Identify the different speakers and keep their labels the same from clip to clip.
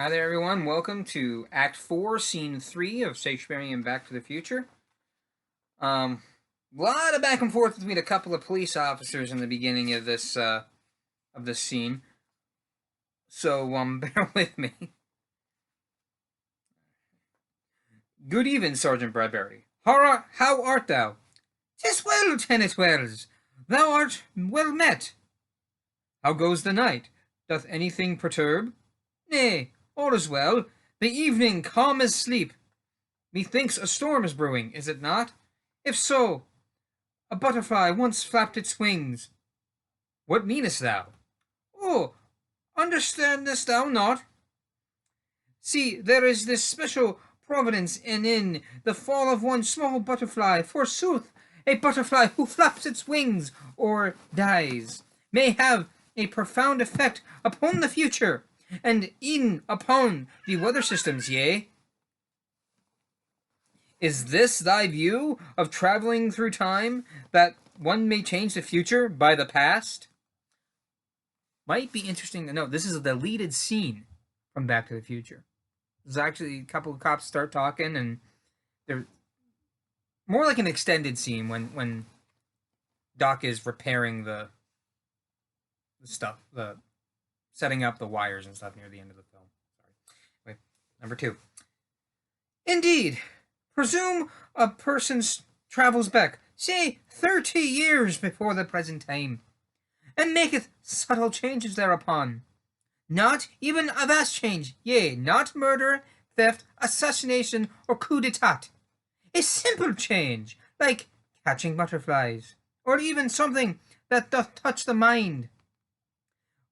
Speaker 1: Hi there, everyone. Welcome to Act 4, Scene 3 of Shakespearean Back to the Future. A lot of back and forth between a couple of police officers in the beginning of this scene. So, bear with me. Good even, Sergeant Bradbury. How art thou? 'Tis well, Lieutenant Wells. Thou art well met. How goes the night? Doth anything perturb? Nay, all is well. The evening calm as sleep. Methinks a storm is brewing, is it not? If so, a butterfly once flapped its wings. What meanest thou? Oh, understandest thou not? See, there is this special providence in the fall of one small butterfly. Forsooth, a butterfly who flaps its wings or dies may have a profound effect upon the future, and e'en upon the weather systems, yea. Is this thy view of traveling through time, that one may change the future by the past? Might be interesting to note, this is a deleted scene from Back to the Future. There's actually a couple of cops start talking, and they're more like an extended scene when Doc is repairing the stuff, the setting up the wires and stuff near the end of the film. Sorry. Wait, number 2. Indeed, presume a person travels back, say 30 years before the present time, and maketh subtle changes thereupon. Not even a vast change, yea, not murder, theft, assassination, or coup d'etat. A simple change, like catching butterflies, or even something that doth touch the mind.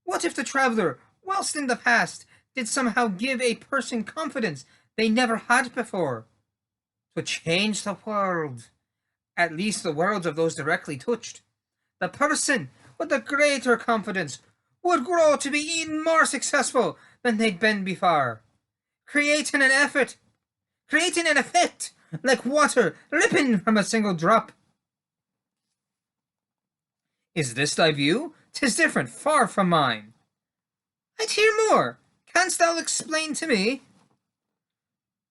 Speaker 1: What if the traveller, whilst in the past, did somehow give a person confidence they never had before? To change the world, at least the worlds of those directly touched. The person with the greater confidence would grow to be even more successful than they'd been before, creating an effect like water dripping from a single drop. Is this thy view? 'Tis different, far from mine. I'd hear more. Canst thou explain to me?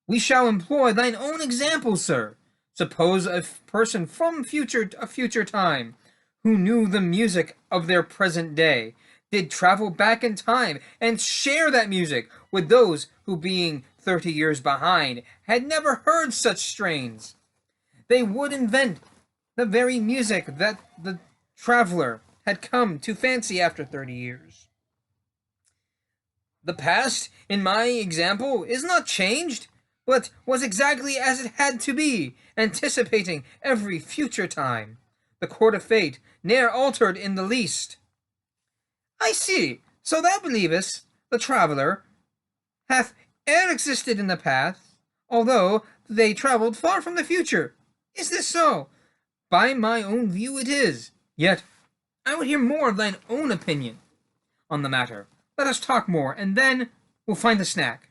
Speaker 1: We shall employ thine own example, sir. Suppose a person from a future time, who knew the music of their present day, did travel back in time and share that music with those who, being 30 years behind, had never heard such strains. They would invent the very music that the traveler had come to fancy after 30 years. The past, in my example, is not changed, but was exactly as it had to be, anticipating every future time. The court of fate ne'er altered in the least. I see. So thou believest the traveller hath e'er existed in the past, although they travelled far from the future. Is this so? By my own view it is. Yet I would hear more of thine own opinion on the matter. Let us talk more, and then we'll find the snack.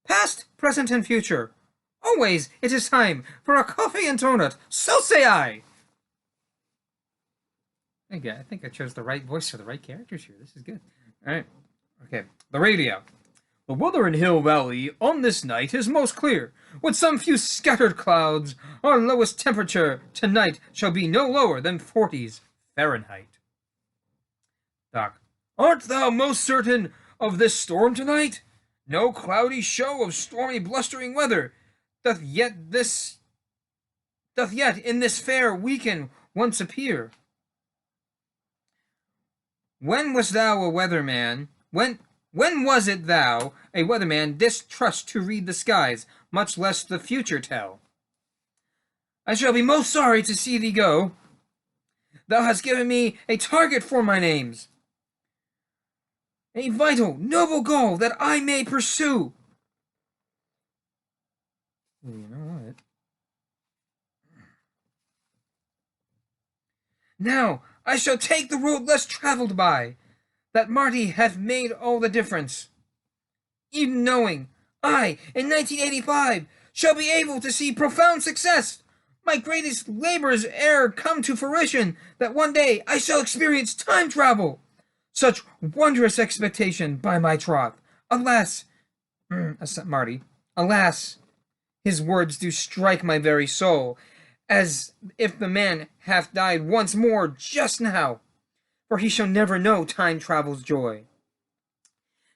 Speaker 1: Past, present, and future. Always it is time for a coffee and donut. So say I. I think I chose the right voice for the right characters here. This is good. All right. Okay. The radio. The weather in Hill Valley on this night is most clear, with some few scattered clouds. Our lowest temperature tonight shall be no lower than 40s Fahrenheit. Doc. Art thou most certain of this storm tonight? No cloudy show of stormy blustering weather doth yet in this fair weekend once appear. When was thou a weatherman? When was it thou, a weatherman, didst trust to read the skies, much less the future tell? I shall be most sorry to see thee go. Thou hast given me a target for mine aims, a vital, noble goal that I may pursue. You know what? Now I shall take the road less travelled by. That Marty hath made all the difference. Even knowing I, in 1985, shall be able to see profound success, my greatest labors ere come to fruition, that one day I shall experience time travel. Such wondrous expectation, by my troth, Alas, Marty, alas, his words do strike my very soul, as if the man hath died once more just now, for he shall never know time travel's joy,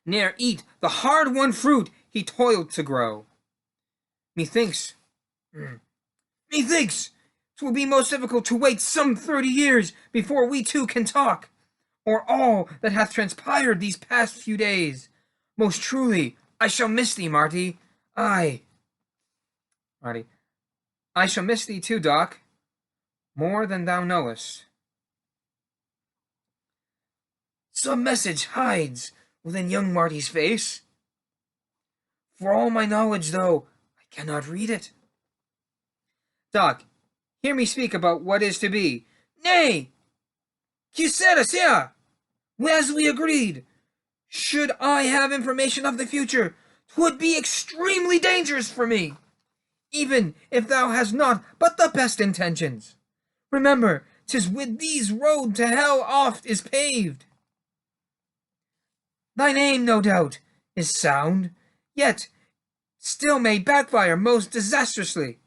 Speaker 1: ne'er eat the hard-won fruit he toiled to grow. Methinks, methinks, 'twill be most difficult to wait some 30 years before we two can talk, or all that hath transpired these past few days. Most truly, I shall miss thee, Marty. Marty, I shall miss thee too, Doc, more than thou knowest. Some message hides within young Marty's face. For all my knowledge, though, I cannot read it. Doc, hear me speak about what is to be. Nay! You said us, yeah! As we agreed. Should I have information of the future, 'twould be extremely dangerous for me, even if thou hast not but the best intentions. Remember, 'tis with these road to hell oft is paved. Thine aim, no doubt, is sound, yet still may backfire most disastrously.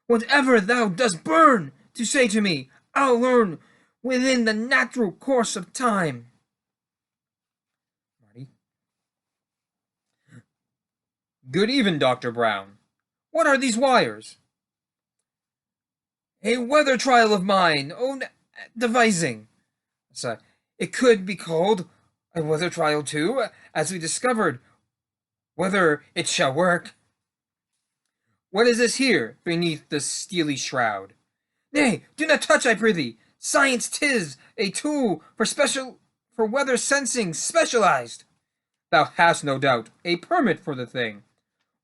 Speaker 1: Whatever thou dost burn to say to me, I'll learn within the natural course of time. Marty. Good even, Dr. Brown. What are these wires? A weather trial of mine, own devising. So, it could be called a weather trial too, as we discovered whether it shall work. What is this here beneath the steely shroud? Nay, do not touch, I prithee. Science 'tis, a tool for weather sensing specialized. Thou hast, no doubt, a permit for the thing.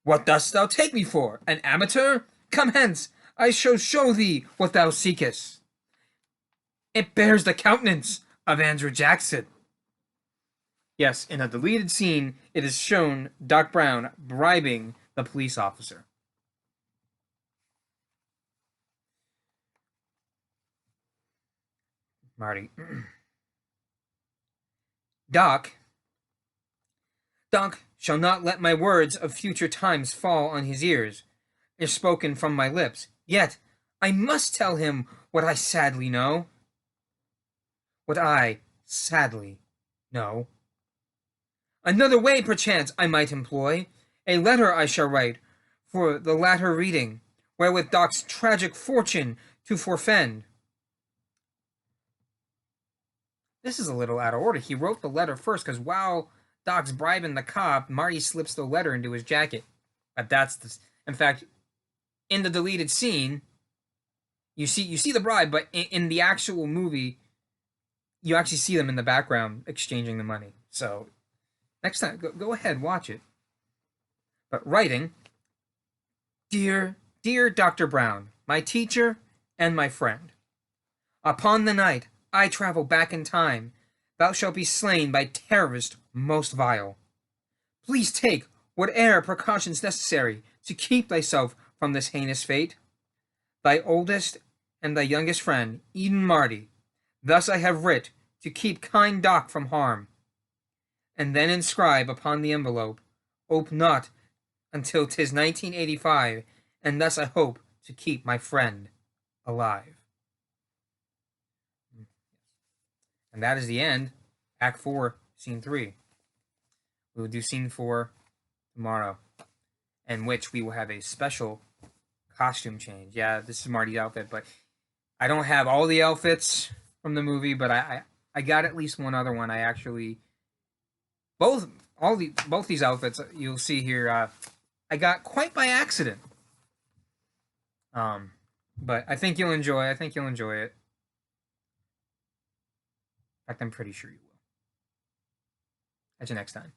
Speaker 1: What dost thou take me for? An amateur? Come hence, I shall show thee what thou seekest. It bears the countenance of Andrew Jackson. Yes, in a deleted scene, it is shown Doc Brown bribing the police officer. Marty. Doc shall not let my words of future times fall on his ears, if spoken from my lips. Yet I must tell him what I sadly know. What I sadly know. Another way, perchance, I might employ. A letter I shall write for the latter reading, wherewith Doc's tragic fortune to forfend. This is a little out of order. He wrote the letter first, because while Doc's bribing the cop, Marty slips the letter into his jacket. But that's the... In fact, in the deleted scene, you see the bribe, but in the actual movie, you actually see them in the background exchanging the money. So, next time, go ahead, watch it. But writing, dear Dr. Brown, my teacher and my friend, upon the night I travel back in time, thou shalt be slain by terrorist most vile. Please take whate'er precautions necessary to keep thyself from this heinous fate. Thy oldest and thy youngest friend, Eden Marty, thus I have writ to keep kind Doc from harm. And then inscribe upon the envelope, Ope not until 'tis 1985, and thus I hope to keep my friend alive. And that is the end. Act 4, Scene 3. We will do Scene 4 tomorrow, in which we will have a special costume change. Yeah, this is Marty's outfit, but I don't have all the outfits from the movie, but I got at least one other one. I actually both these outfits you'll see here I got quite by accident. But I think you'll enjoy it. In fact, I'm pretty sure you will. Catch you next time.